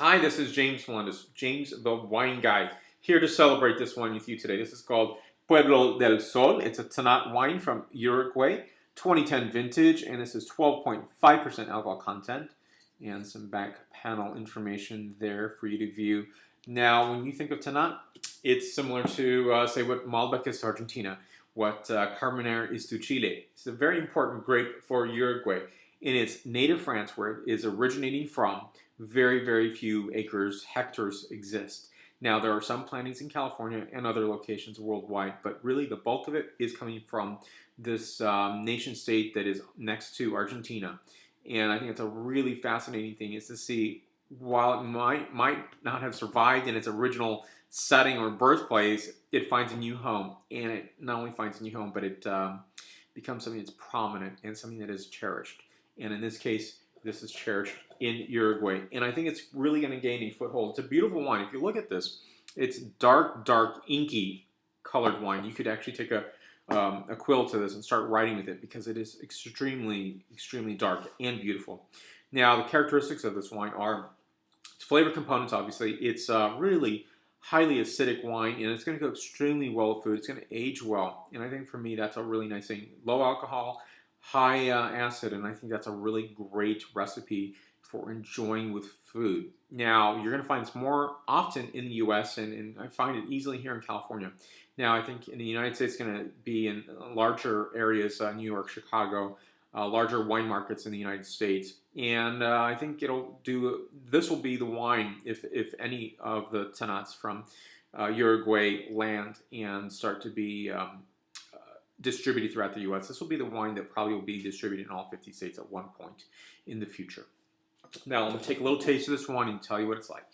Hi, this is James Melendez, James the Wine Guy, here to celebrate this wine with you today. This is called Pueblo del Sol. It's a Tannat wine from Uruguay, 2010 vintage, and this is 12.5% alcohol content, and some back panel information there for you to view. Now, when you think of Tannat, it's similar to, say, what Malbec is to Argentina, what Carmenere is to Chile. It's a very important grape for Uruguay. In its native France, where it is originating from, very, very few acres, hectares exist. Now, there are some plantings in California and other locations worldwide, but really the bulk of it is coming from this nation state that is next to Argentina. And I think it's a really fascinating thing is to see, while it might not have survived in its original setting or birthplace, it finds a new home. And it not only finds a new home, but it becomes something that's prominent and something that is cherished. And in this case, this is cherished in Uruguay. And I think it's really going to gain a foothold. It's a beautiful wine. If you look at this, it's dark, inky colored wine. You could actually take a quill to this and start writing with it because it is extremely, extremely dark and beautiful. Now, the characteristics of this wine are its flavor components, obviously. It's really highly acidic wine, and it's going to go extremely well with food. It's going to age well. And I think for me, that's a really nice thing. Low alcohol, high acid, and I think that's a really great recipe for enjoying with food. Now, you're going to find this more often in the U.S., and I find it easily here in California. Now, I think in the United States, it's going to be in larger areas, New York, Chicago, larger wine markets in the United States. And I think this will be the wine, if any of the Tannats from Uruguay land and start to be distributed throughout the U.S. This will be the wine that probably will be distributed in all 50 states at one point in the future. Now, I'm going to take a little taste of this wine and tell you what it's like.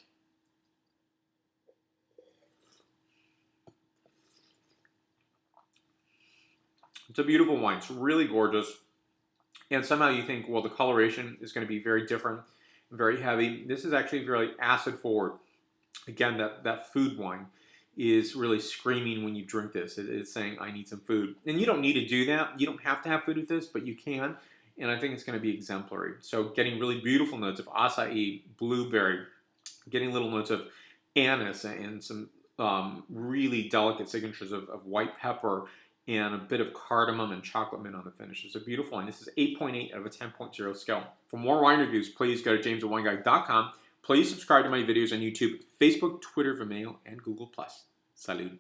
It's a beautiful wine. It's really gorgeous. And somehow you think, well, the coloration is going to be very different, very heavy. This is actually very acid forward. Again, that food wine is really screaming when you drink this. It's saying, I need some food. And you don't need to do that. You don't have to have food with this, but you can. And I think it's going to be exemplary. So getting really beautiful notes of acai, blueberry, getting little notes of anise and some really delicate signatures of white pepper and a bit of cardamom and chocolate mint on the finish. It's a beautiful wine. This is 8.8 out of a 10.0 scale. For more wine reviews, please go to jamesthewineguy.com. Please subscribe to my videos on YouTube, Facebook, Twitter, Vimeo, and Google+. Salud.